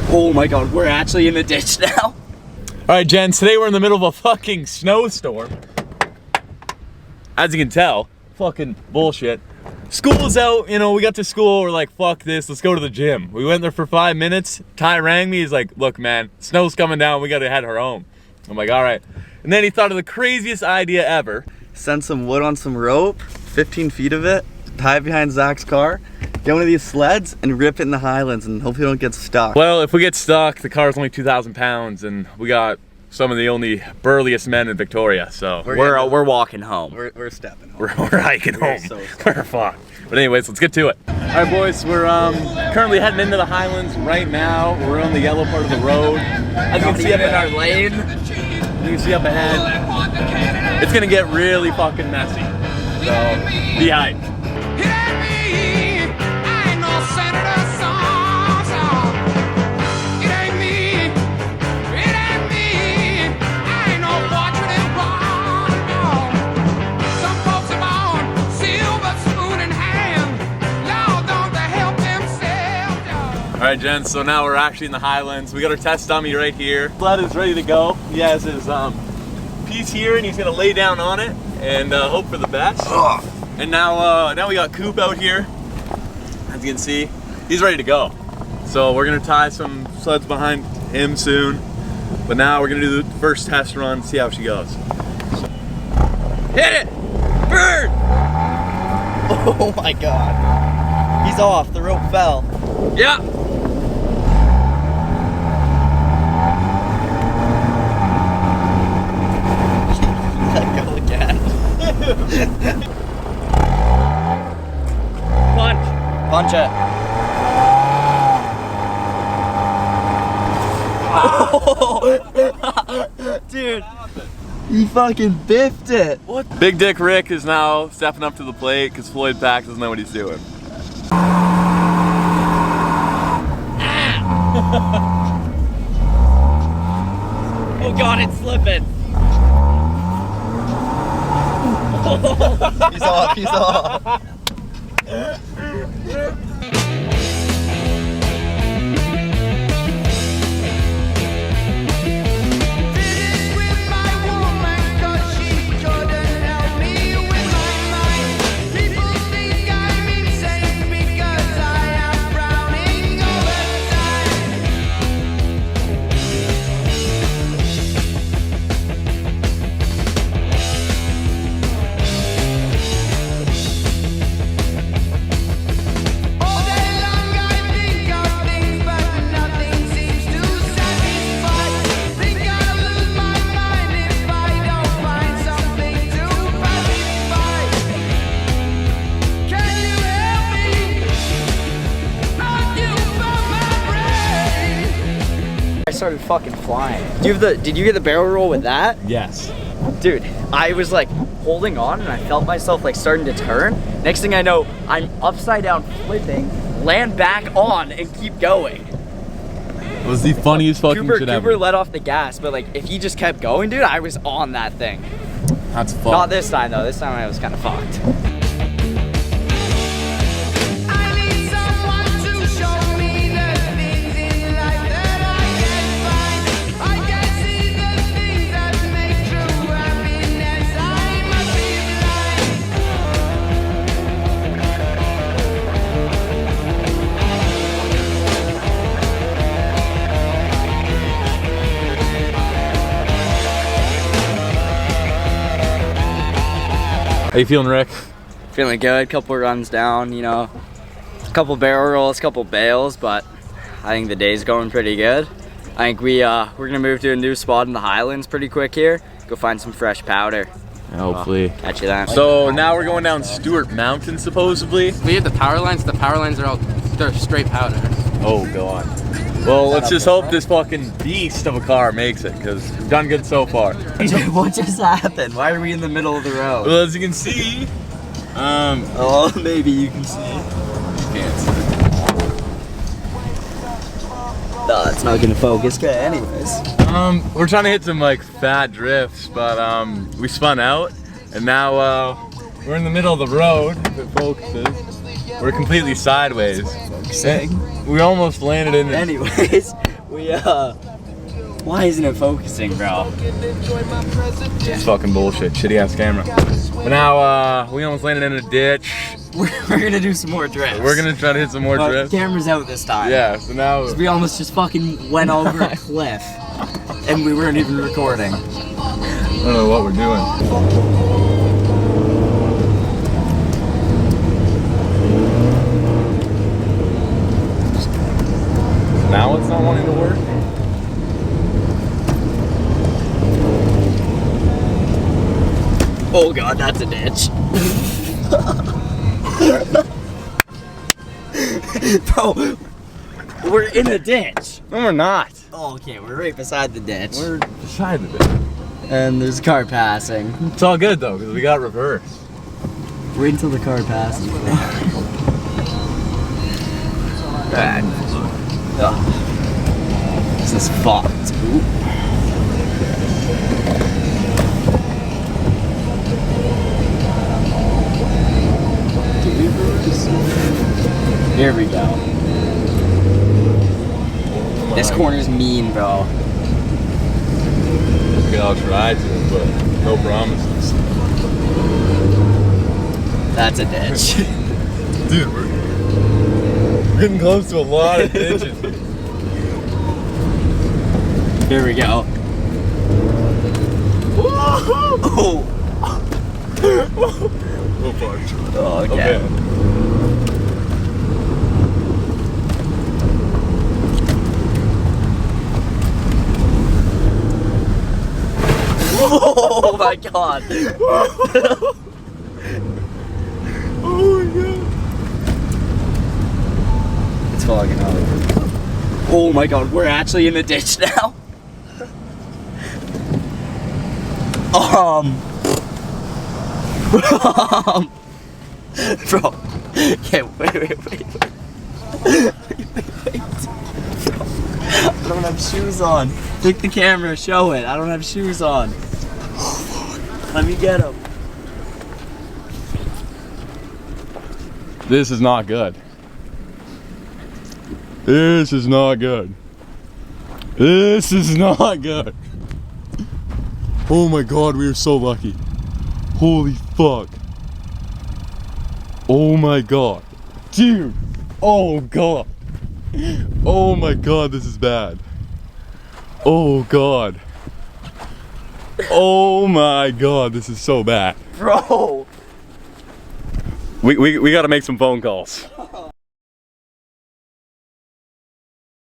Oh my god, we're actually in the ditch now. Alright, gents, today we're in the middle of a fucking snowstorm. As you can tell, fucking bullshit. School's out, you know, we got to school, we're like, fuck this, let's go to the gym. We went there for 5 minutes. Ty rang me, he's like, look man, snow's coming down, we gotta head her home. I'm like, alright. And then he thought of the craziest idea ever. Send some wood on some rope, 15 feet of it, tie it behind Zach's car, get one of these sleds and rip it in the Highlands and hope you don't get stuck. Well, if we get stuck, the car's only 2,000 pounds and we got some of the only burliest men in Victoria, so we're walking home. We're stepping home. We're hiking home. So we're fucked. But anyways, let's get to it. All right, boys, we're currently heading into the Highlands right now. We're on the yellow part of the road. As you can see up in our lane, you can see up ahead, it's gonna get really fucking messy. So be hyped. All right, gents, so now we're actually in the Highlands. We got our test dummy right here. Sled is ready to go. He has his piece here and he's gonna lay down on it and hope for the best. Ugh. And now we got Coop out here. As you can see, he's ready to go. So we're gonna tie some sleds behind him soon. But now we're gonna do the first test run, see how she goes. So. Hit it! Bird! Oh my god. He's off, the rope fell. Yeah. Let go again. Punch it. Oh. Dude, he fucking biffed it. What? Big Dick Rick is now stepping up to the plate because Floyd Pack doesn't know what he's doing. Oh god, it's slipping. He's off, he's off. Started fucking flying. Did you get the barrel roll with that? Yes. Dude, I was like holding on and I felt myself like starting to turn. Next thing I know, I'm upside down flipping, land back on and keep going. It was the funniest fucking shit ever. Cooper let off the gas, but like if he just kept going, dude, I was on that thing. That's fun. Not this time though, this time I was kind of fucked. How you feeling, Rick? Feeling good, couple runs down, you know, a couple barrel rolls, couple bales, but I think the day's going pretty good. I think we're gonna move to a new spot in the Highlands pretty quick here, go find some fresh powder. Hopefully. Catch you then. So now we're going down Stewart Mountain, supposedly. We have the power lines. The power lines are all straight powder. Oh god. Well, let's just hope this fucking beast of a car makes it, because we've done good so far. What just happened? Why are we in the middle of the road? Well, as you can see, oh, maybe you can see. You can't see. No, it's not gonna focus. Okay, anyways. We're trying to hit some like fat drifts, but we spun out, and now we're in the middle of the road. If it focuses, we're completely sideways. Focusing. We almost landed in it. Anyways, Why isn't it focusing, bro? It's fucking bullshit. Shitty ass camera. But now, we almost landed in a ditch. We're gonna do some more drifts. We're gonna try to hit some more But drifts. camera's out this time. Yeah, so now. We almost just fucking went over a cliff. And we weren't even recording. I don't know what we're doing. Now it's not wanting to work? Oh god, that's a ditch. Bro, we're in a ditch. No, we're not. Oh, okay, we're right beside the ditch. We're beside the ditch. And there's a car passing. It's all good though, because we got reverse. Wait until the car passes. This is fucked. Ooh. Here we go. This corner's mean, bro. Okay, I'll try to, but no promises. That's a ditch. Dude, we're getting close to a lot of ditches here. Here we go. Oh. We'll park. Oh, okay. Oh my god. Oh my god. It's fogging up. Oh my god, we're actually in the ditch now. Bro. Okay, wait. Bro, I don't have shoes on. Take the camera, show it. I don't have shoes on. Let me get them. This is not good. This is not good. This is not good. Oh my god, we are so lucky. Holy fuck. Oh my god. Dude. Oh god. Oh my god, this is bad. Oh god. Oh my god, this is so bad. Bro. We gotta make some phone calls.